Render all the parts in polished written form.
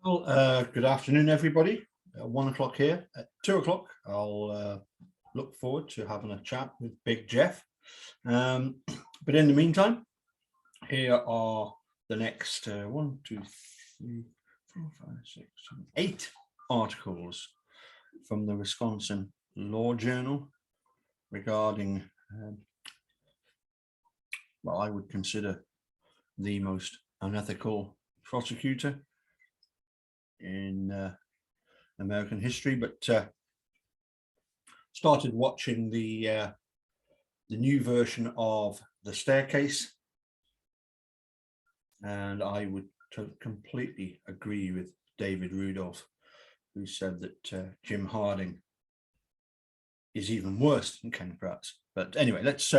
Well, good afternoon, everybody. 1 o'clock here. At 2 o'clock, I'll look forward to having a chat with Big Jeff. But in the meantime, here are the next 1, 2, 3, 4, 5, 6, 7, 8 articles from the Wisconsin Law Journal regarding what I would consider the most unethical prosecutor in American history, but started watching the new version of The Staircase, and I would completely agree with David Rudolph, who said that Jim Harding is even worse than Ken Kratz. But anyway, let's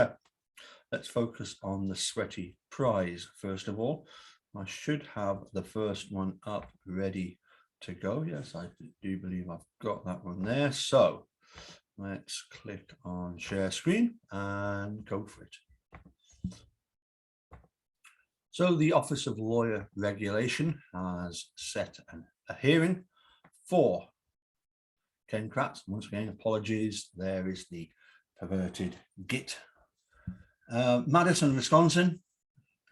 focus on the sweaty prize first of all. I should have the first one up ready to go. Yes, I do believe I've got that one there. So let's click on share screen and go for it. So the Office of Lawyer Regulation has set a hearing for Ken Kratz. Once again, apologies. There is the perverted git. Madison, Wisconsin.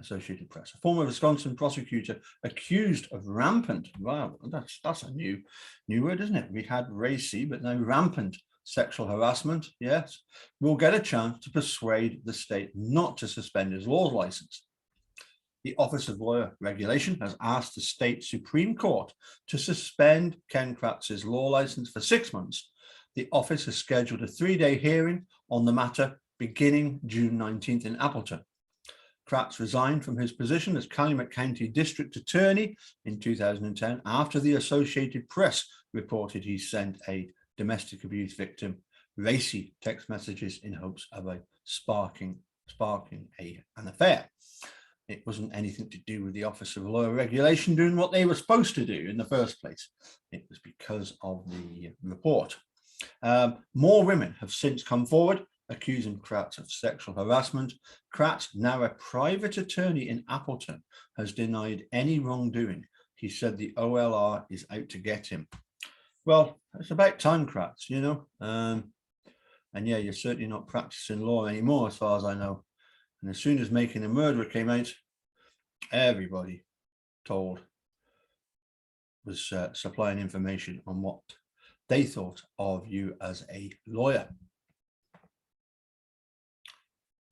Associated Press. A former Wisconsin prosecutor accused of rampant, wow, that's a new word, isn't it? We had racy, but now rampant sexual harassment, yes, will get a chance to persuade the state not to suspend his law license. The Office of Lawyer Regulation has asked the state Supreme Court to suspend Ken Kratz's law license for 6 months. The office has scheduled a 3-day hearing on the matter beginning June 19th in Appleton. Kratz resigned from his position as Calumet County District Attorney in 2010 after the Associated Press reported he sent a domestic abuse victim racy text messages in hopes of sparking an affair. It wasn't anything to do with the Office of Lawyer Regulation doing what they were supposed to do in the first place. It was because of the report. More women have since come forward accusing Kratz of sexual harassment. Kratz, now a private attorney in Appleton, has denied any wrongdoing. He said the OLR is out to get him. Well, it's about time, Kratz, you know. And yeah, you're certainly not practicing law anymore, as far as I know. And as soon as Making a Murderer came out, everybody was supplying information on what they thought of you as a lawyer.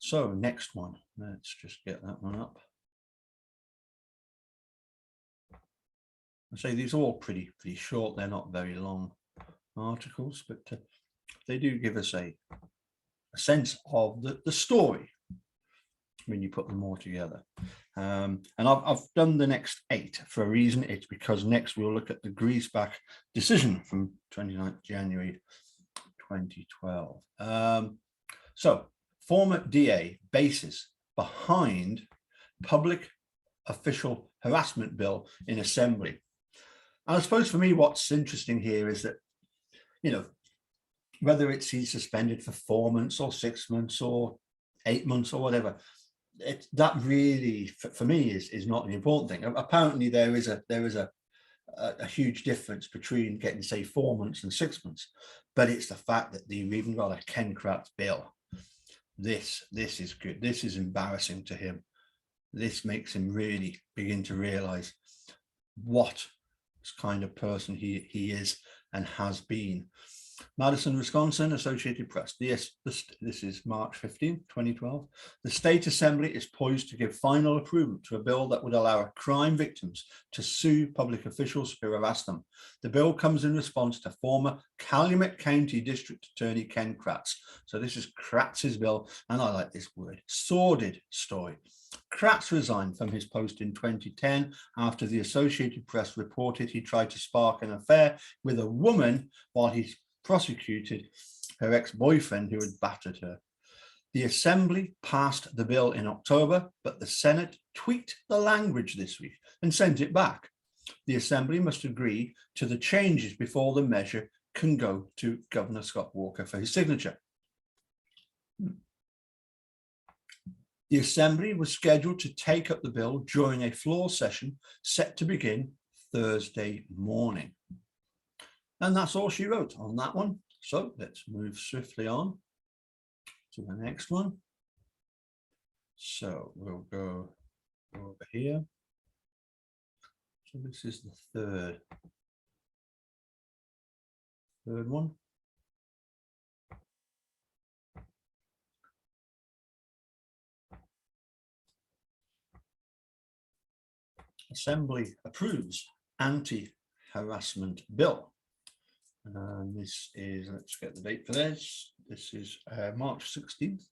So next one, let's just get that one up. I say these are all pretty short. They're not very long articles, but they do give us a sense of the story when you put them all together. And I've done the next 8 for a reason. It's because next we'll look at the Greaseback Decision from 29th January 2012. So former DA basis behind public official harassment bill in Assembly. And I suppose for me, what's interesting here is that, you know, whether it's he's suspended for 4 months or 6 months or 8 months or whatever, that really, for me, is not an important thing. Apparently, there is a huge difference between getting, say, 4 months and 6 months, but it's the fact that they've even got a Ken Kratz bill. This is good. This is embarrassing to him. This makes him really begin to realize what kind of person he is and has been. Madison, Wisconsin, Associated Press. Yes, this is March 15, 2012. The State Assembly is poised to give final approval to a bill that would allow crime victims to sue public officials who harass them. The bill comes in response to former Calumet County District Attorney Ken Kratz. So this is Kratz's bill, and I like this word, sordid story. Kratz resigned from his post in 2010 after the Associated Press reported he tried to spark an affair with a woman while he prosecuted her ex-boyfriend who had battered her. The Assembly passed the bill in October, but the Senate tweaked the language this week and sent it back. The Assembly must agree to the changes before the measure can go to Governor Scott Walker for his signature. The Assembly was scheduled to take up the bill during a floor session set to begin Thursday morning. And that's all she wrote on that one. So let's move swiftly on to the next one. So we'll go over here. So this is the third one. Assembly approves anti-harassment bill. And this is, let's get the date for this. This is March 16th,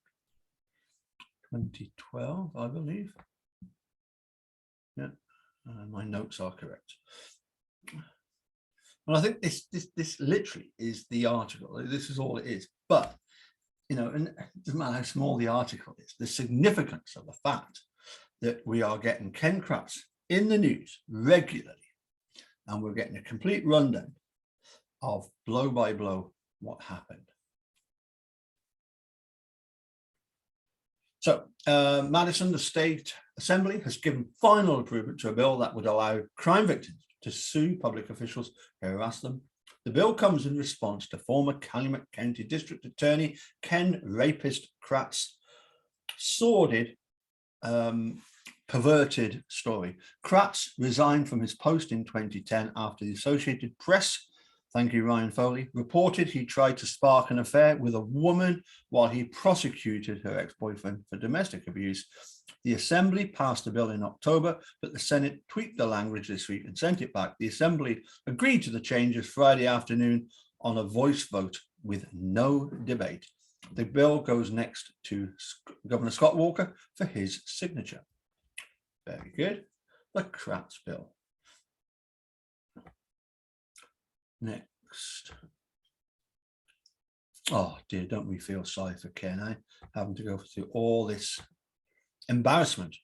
2012, I believe. Yeah, my notes are correct. And I think this literally is the article. This is all it is. But, you know, and it doesn't matter how small the article is, the significance of the fact that we are getting Ken Kratz in the news regularly, and we're getting a complete rundown of blow by blow what happened. So Madison, the State Assembly, has given final approval to a bill that would allow crime victims to sue public officials who harass them. The bill comes in response to former Calumet County District Attorney Ken Rapist Kratz sordid, perverted story. Kratz resigned from his post in 2010 after the Associated Press, thank you Ryan Foley, reported he tried to spark an affair with a woman while he prosecuted her ex-boyfriend for domestic abuse. The Assembly passed a bill in October, but the Senate tweaked the language this week and sent it back. The Assembly agreed to the changes Friday afternoon on a voice vote with no debate. The bill goes next to Governor Scott Walker for his signature. Very good. The Kratz bill. Next. Oh dear, don't we feel sorry for Ken, eh? Having to go through all this embarrassment.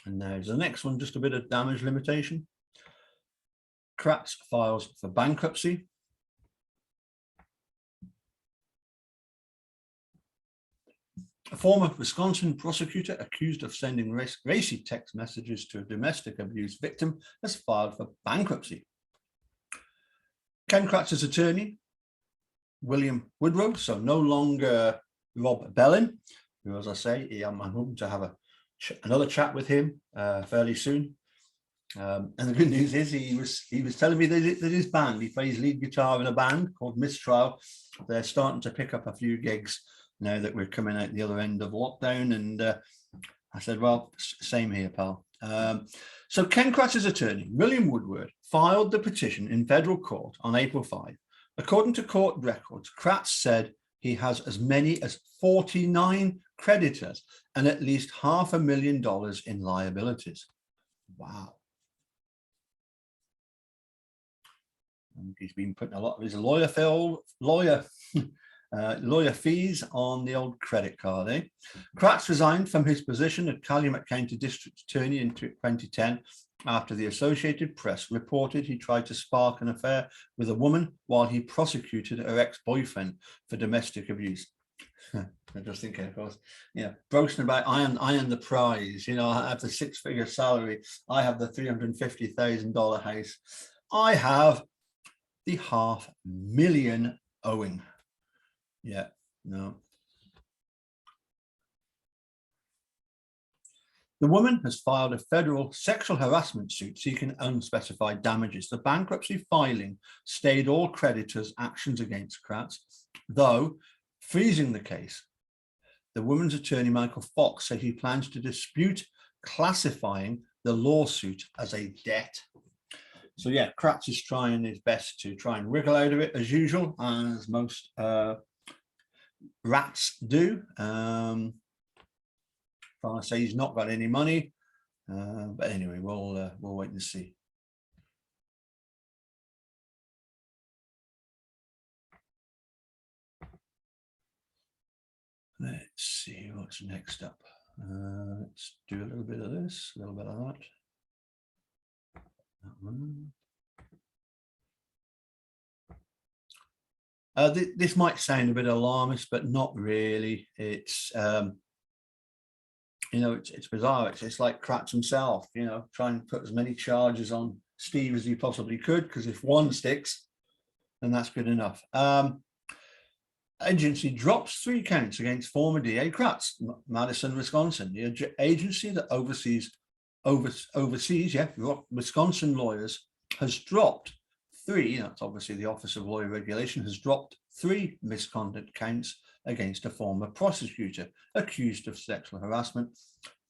And there's the next one, just a bit of damage limitation. Kratz files for bankruptcy. A former Wisconsin prosecutor accused of sending racy text messages to a domestic abuse victim has filed for bankruptcy. Ken Kratz's attorney, William Woodrow, so no longer Rob Bellin, who, as I say, I'm hoping to have another chat with him fairly soon. And the good news is he was telling me that his band, he plays lead guitar in a band called Mistrial. They're starting to pick up a few gigs now that we're coming out the other end of lockdown. And I said, well, same here, pal. So Ken Kratz's attorney, William Woodward, filed the petition in federal court on April 5. According to court records, Kratz said he has as many as 49 creditors and at least $500,000 in liabilities. Wow. And he's been putting a lot of his lawyer fees on the old credit card. Eh? Kratz resigned from his position at Calumet County District Attorney in 2010 after the Associated Press reported he tried to spark an affair with a woman while he prosecuted her ex-boyfriend for domestic abuse. I'm just thinking, of course, boasting about I am the prize. I have the six-figure salary. I have the $350,000 house. I have the $500,000 owing. Yeah, no. The woman has filed a federal sexual harassment suit seeking unspecified damages. The bankruptcy filing stayed all creditors' actions against Kratz, though freezing the case. The woman's attorney, Michael Fox, said he plans to dispute classifying the lawsuit as a debt. So yeah, Kratz is trying his best to try and wiggle out of it as usual, as most rats do. Trying to say he's not got any money, but anyway, we'll wait and see. Let's see what's next up. Let's do a little bit of this, a little bit of that. That one. This might sound a bit alarmist, but not really. It's you know, it's bizarre. It's like Kratz himself, you know, trying to put as many charges on Steve as he possibly could, because if one sticks, then that's good enough. Agency drops 3 counts against former DA Kratz, Madison, Wisconsin. The agency that oversees Wisconsin lawyers has dropped 3, that's obviously the Office of Lawyer Regulation, has dropped 3 misconduct counts against a former prosecutor accused of sexual harassment.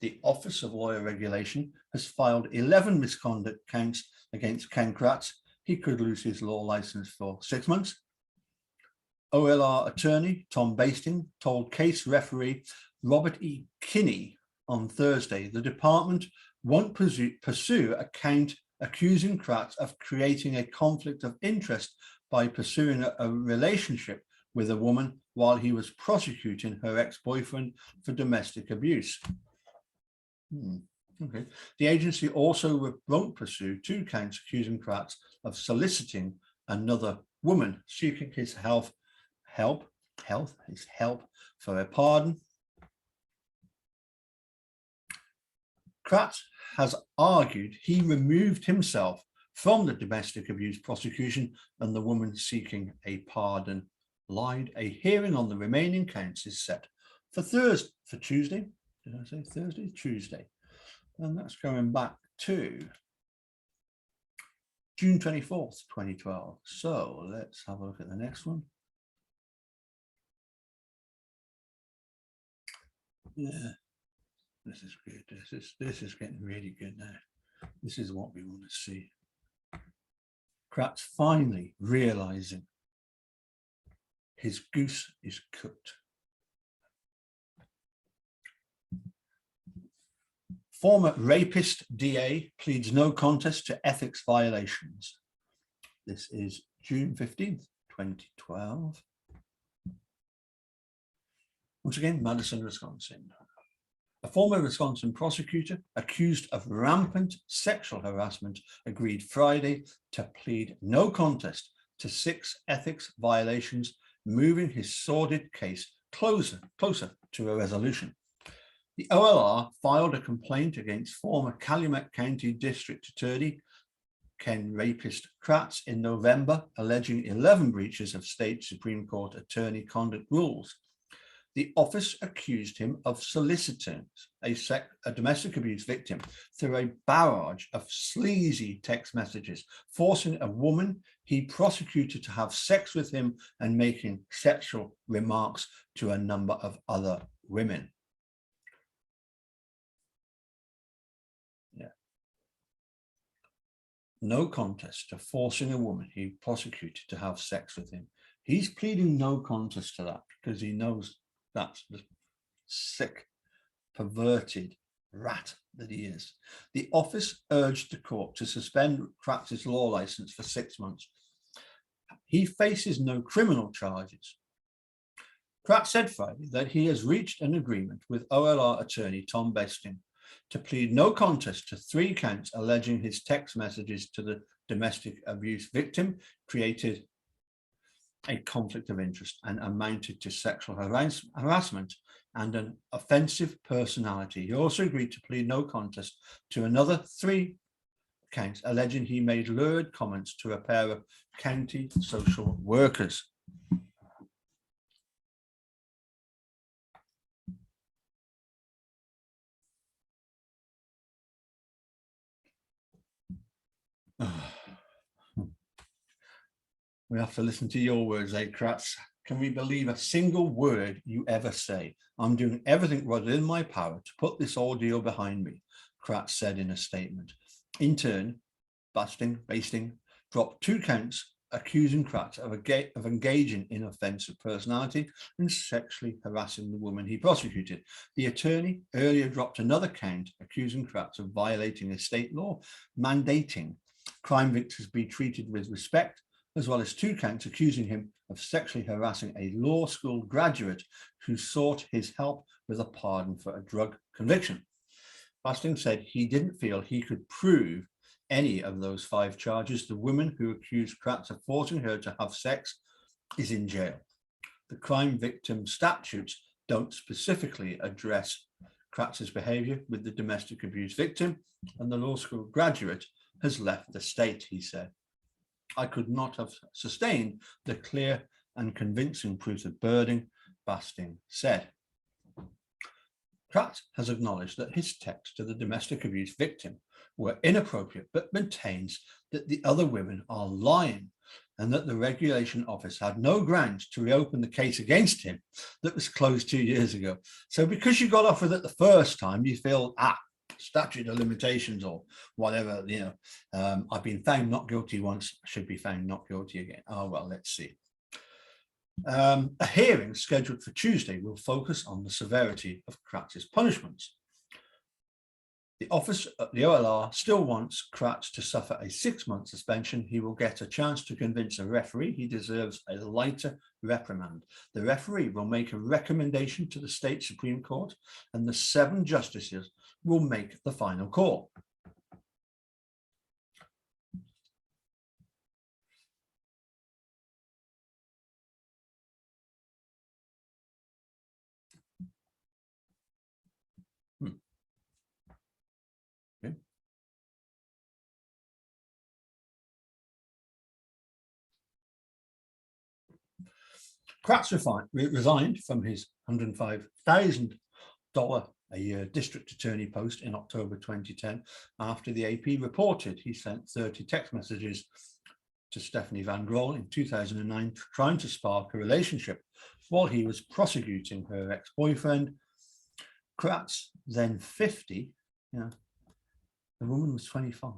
The Office of Lawyer Regulation has filed 11 misconduct counts against Ken Kratz. He could lose his law license for 6 months. OLR attorney Tom Basting told case referee Robert E. Kinney on Thursday the department won't pursue a count accusing Kratz of creating a conflict of interest by pursuing a relationship with a woman while he was prosecuting her ex-boyfriend for domestic abuse. Okay. The agency also won't pursue 2 counts accusing Kratz of soliciting another woman seeking his help for a pardon. Kratz has argued he removed himself from the domestic abuse prosecution and the woman seeking a pardon lied. A hearing on the remaining counts is set for Tuesday. Did I say Thursday? Tuesday. And that's going back to June 24th, 2012. So let's have a look at the next one. Yeah, this is good. This is getting really good now. This is what we want to see. Kratz finally realizing his goose is cooked. Former rapist DA pleads no contest to ethics violations. This is June 15th, 2012. Once again, Madison, Wisconsin. A former Wisconsin prosecutor accused of rampant sexual harassment agreed Friday to plead no contest to 6 ethics violations, moving his sordid case closer to a resolution. The OLR filed a complaint against former Calumet County District Attorney Ken rapist Kratz in November, alleging 11 breaches of state Supreme Court attorney conduct rules. The office accused him of soliciting a domestic abuse victim through a barrage of sleazy text messages, forcing a woman he prosecuted to have sex with him and making sexual remarks to a number of other women. No contest to forcing a woman he prosecuted to have sex with him. He's pleading no contest to that because he knows that's the sick, perverted rat that he is. The office urged the court to suspend Kratz's law license for 6 months. He faces no criminal charges. Kratz said Friday that he has reached an agreement with OLR attorney Tom Basting to plead no contest to 3 counts alleging his text messages to the domestic abuse victim created a conflict of interest and amounted to sexual harassment and an offensive personality. He also agreed to plead no contest to another 3 counts alleging he made lurid comments to a pair of county social workers. We have to listen to your words, Kratz. Can we believe a single word you ever say? I'm doing everything within my power to put this ordeal behind me, Kratz said in a statement. In turn, Basting dropped 2 counts accusing Kratz of engaging in offensive personality and sexually harassing the woman he prosecuted. The attorney earlier dropped another count accusing Kratz of violating a state law mandating crime victims be treated with respect, as well as 2 counts accusing him of sexually harassing a law school graduate who sought his help with a pardon for a drug conviction. Basting said he didn't feel he could prove any of those 5 charges. The woman who accused Kratz of forcing her to have sex is in jail. The crime victim statutes don't specifically address Kratz's behaviour with the domestic abuse victim, and the law school graduate has left the state, he said. I could not have sustained the clear and convincing proof of burden, Basting said. Kratz has acknowledged that his texts to the domestic abuse victim were inappropriate, but maintains that the other women are lying and that the regulation office had no grounds to reopen the case against him that was closed 2 years ago. So because you got off with it the first time, you feel, statute of limitations or whatever, I've been found not guilty once, I should be found not guilty again. Oh, well, let's see. A hearing scheduled for Tuesday will focus on the severity of Kratz's punishments. The office at the OLR still wants Kratz to suffer a 6-month suspension. He will get a chance to convince a referee he deserves a lighter reprimand. The referee will make a recommendation to the state Supreme Court, and the 7 justices will make the final call. Kratz resigned from his $105,000 a year district attorney post in October 2010 after the AP reported he sent 30 text messages to Stephanie Van Groll in 2009 trying to spark a relationship while he was prosecuting her ex-boyfriend. Kratz, then 50, the woman was 25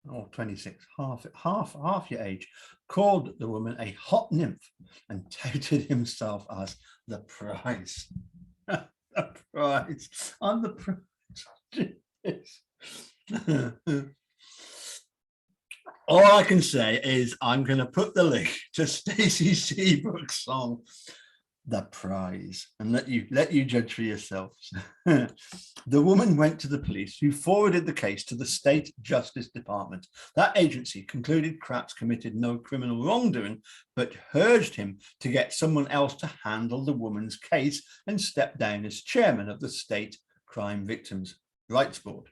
or 26, half your age, called the woman a hot nymph and touted himself as the prize. The prize. I'm the prize. All I can say is I'm going to put the link to Stacy Seabrook's song, The Prize, and let you judge for yourselves. The woman went to the police, who forwarded the case to the State Justice Department. That agency concluded Kratz committed no criminal wrongdoing, but urged him to get someone else to handle the woman's case and step down as chairman of the State Crime Victims' Rights Board.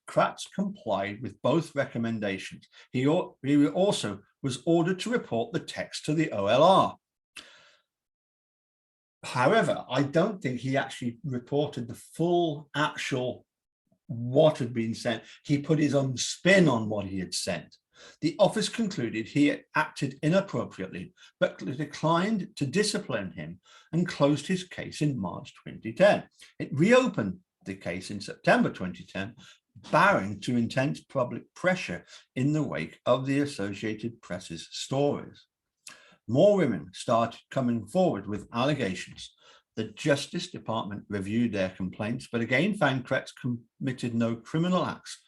Kratz complied with both recommendations. He also was ordered to report the text to the OLR. However, I don't think he actually reported the full actual what had been sent. He put his own spin on what he had sent. The office concluded he had acted inappropriately, but declined to discipline him and closed his case in March 2010. It reopened the case in September 2010, bowing to intense public pressure in the wake of the Associated Press's stories. More women started coming forward with allegations. The Justice Department reviewed their complaints, but again found Kratz committed no criminal acts.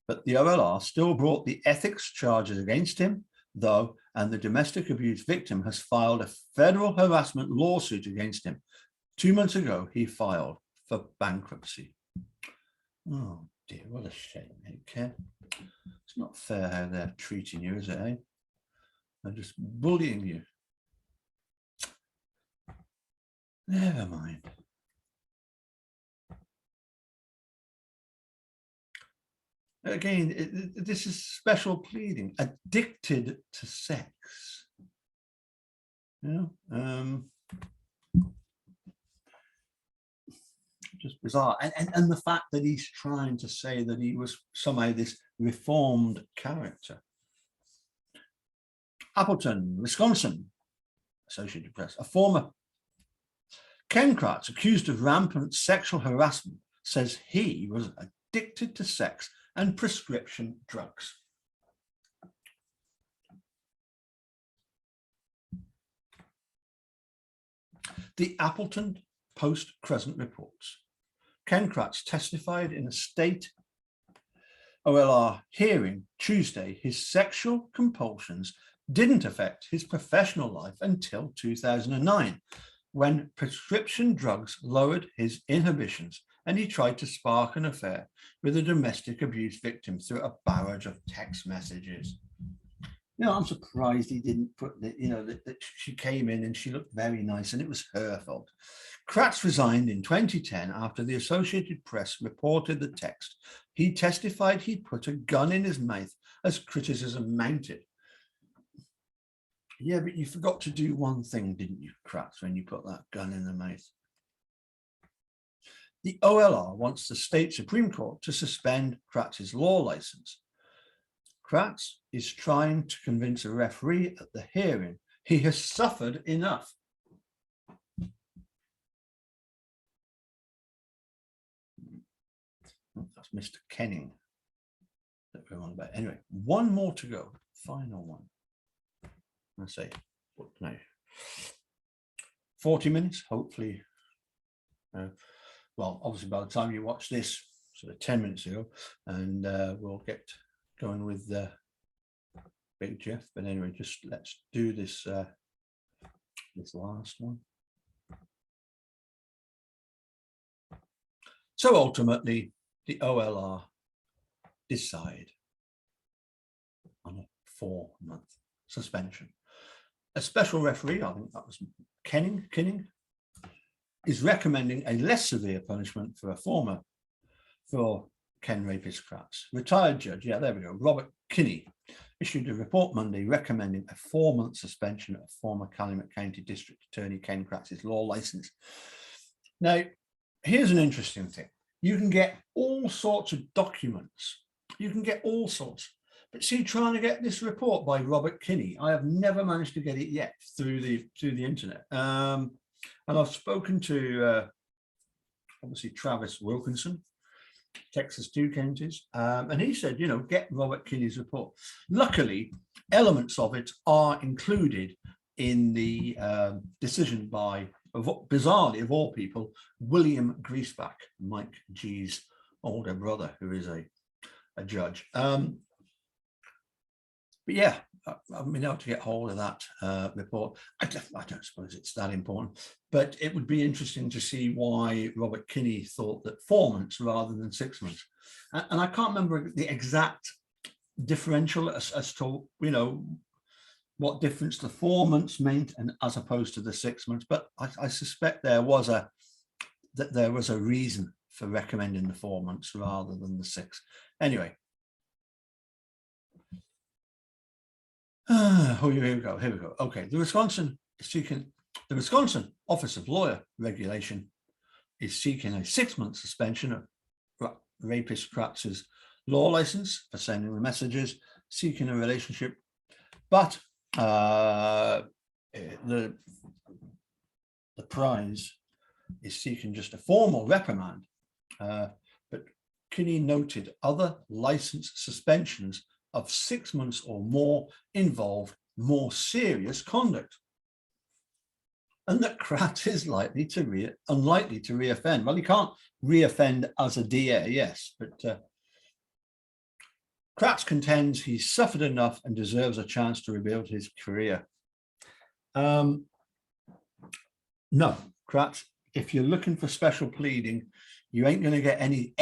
But the OLR still brought the ethics charges against him, though, and the domestic abuse victim has filed a federal harassment lawsuit against him. 2 months ago, he filed for bankruptcy. Oh dear, what a shame, okay? It's not fair how they're treating you, is it, eh? They're just bullying you. Never mind. Again, this is special pleading. Addicted to sex. Just bizarre. And the fact that he's trying to say that he was somehow this reformed character. Appleton, Wisconsin, Associated Press, a former Ken Kratz, accused of rampant sexual harassment, says he was addicted to sex and prescription drugs. The Appleton Post-Crescent reports. Ken Kratz testified in a state OLR hearing Tuesday. His sexual compulsions didn't affect his professional life until 2009, when prescription drugs lowered his inhibitions and he tried to spark an affair with a domestic abuse victim through a barrage of text messages. I'm surprised he didn't put that, that she came in and she looked very nice and it was her fault. Kratz resigned in 2010 after the Associated Press reported the text. He testified he'd put a gun in his mouth as criticism mounted. Yeah, but you forgot to do one thing, didn't you, Kratz, when you put that gun in the mouth? The OLR wants the state Supreme Court to suspend Kratz's law license. Kratz is trying to convince a referee at the hearing he has suffered enough. That's Mr. Kenning that we're on about. Anyway, one more to go. Final one. I say, what now? 40 minutes, hopefully. Well, obviously, by the time you watch this, sort of 10 minutes ago, and we'll get going with Big Jeff. But anyway, just let's do this this last one. So ultimately, the OLR decide on a 4-month suspension. A special referee, I think that was Kenning, is recommending a less severe punishment for Ken rapist Kratz. Retired judge, yeah, there we go, Robert Kinney, issued a report Monday recommending a 4-month suspension of former Calumet County District Attorney Ken Kratz's law license. Now, here's an interesting thing. You can get all sorts of documents. You can get all sorts. But see, trying to get this report by Robert Kinney, I have never managed to get it yet through the internet. And I've spoken to obviously Travis Wilkinson, Texas 2 counties, and he said, get Robert Kinney's report. Luckily, elements of it are included in the decision by, bizarrely of all people, William Greaseback, Mike G's older brother, who is a judge. But yeah, I've been able to get hold of that report. I don't suppose it's that important, but it would be interesting to see why Robert Kinney thought that 4 months rather than 6 months. And I can't remember the exact differential as to, what difference the 4 months meant and as opposed to the 6 months. But I suspect there was a reason for recommending the 4 months rather than the 6. Anyway. Here we go. Okay, the Wisconsin Office of Lawyer Regulation is seeking a 6-month suspension of rapist Kratz's law license for sending the messages, seeking a relationship, but the prize is seeking just a formal reprimand. But Kinney noted other license suspensions of 6 months or more involve more serious conduct, and that Kratz is unlikely to reoffend. Well, he can't reoffend as a DA, yes, but Kratz contends he's suffered enough and deserves a chance to rebuild his career. No, Kratz, if you're looking for special pleading, you ain't going to get any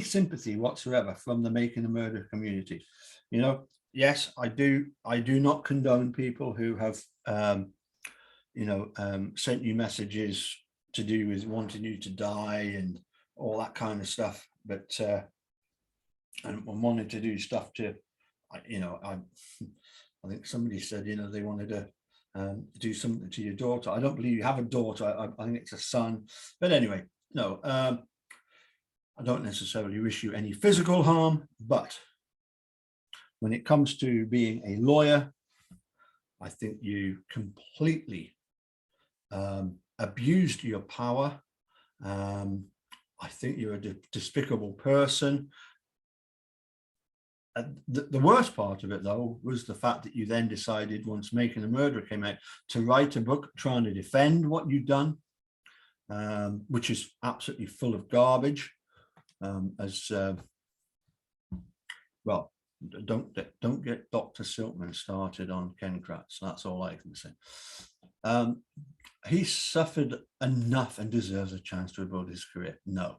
sympathy whatsoever from the making a murder community. Yes, I do not condone people who have sent you messages to do with wanting you to die and all that kind of stuff, but and wanted to do stuff to, I think somebody said, they wanted to do something to your daughter. I don't believe you have a daughter. I think it's a son, but anyway, no. I don't necessarily wish you any physical harm, but when it comes to being a lawyer, I think you completely abused your power. I think you're a despicable person. The worst part of it, though, was the fact that you then decided, once Making a Murderer came out, to write a book trying to defend what you'd done, which is absolutely full of garbage. Well, don't get Dr. Silkman started on Ken Kratz. That's all I can say. He suffered enough and deserves a chance to rebuild his career. No.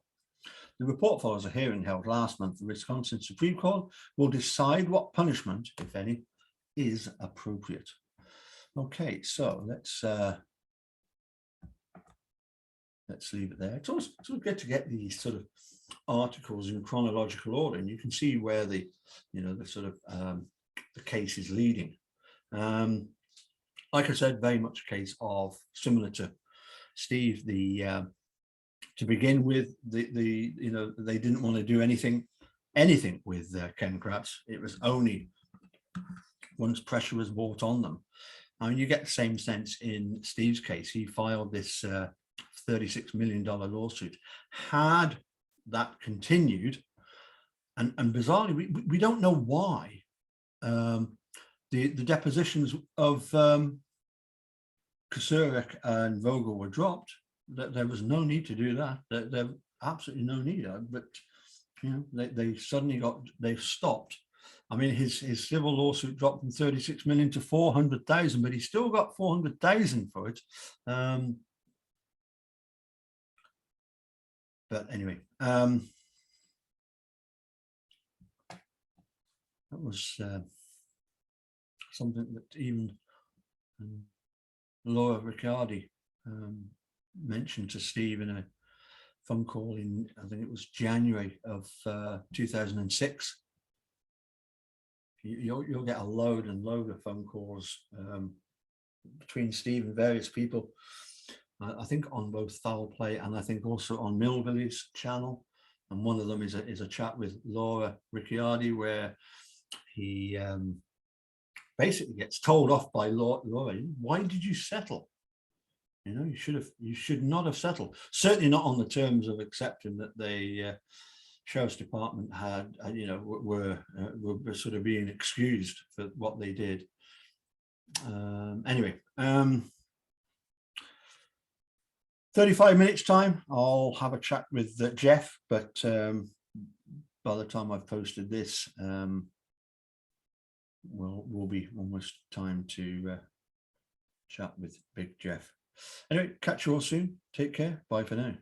The report follows a hearing held last month. The Wisconsin Supreme Court will decide what punishment, if any, is appropriate. Okay, so let's leave it there. It's always sort of good to get these sort of articles in chronological order, and you can see where the, you know, the sort of the case is leading. Like I said, very much a case of, similar to Steve, the to begin with, the you know, they didn't want to do anything with Ken Kratz. It was only once pressure was brought on them. I mean, you get the same sense in Steve's case. He filed this $36 million lawsuit. Had that continued, and bizarrely, we don't know why the depositions of Kusurek and Vogel were dropped. That there was no need to do that. There absolutely no need. But you know, they suddenly they've stopped. I mean, his civil lawsuit dropped from 36 million to 400,000, but he still got 400,000 for it. But anyway, that was something that even Laura Ricciardi mentioned to Steve in a phone call in, I think it was January of 2006. You'll get a load and load of phone calls between Steve and various people. I think on both Foul Play and I think also on Millville's channel. And one of them is a chat with Laura Ricciardi where he basically gets told off by Laura, why did you settle? You know, you should not have settled. Certainly not on the terms of accepting that the Sheriff's Department had, you know, were sort of being excused for what they did. Anyway, 35 minutes time, I'll have a chat with Jeff, but by the time I've posted this, will be almost time to chat with Big Jeff. Anyway, catch you all soon. Take care. Bye for now.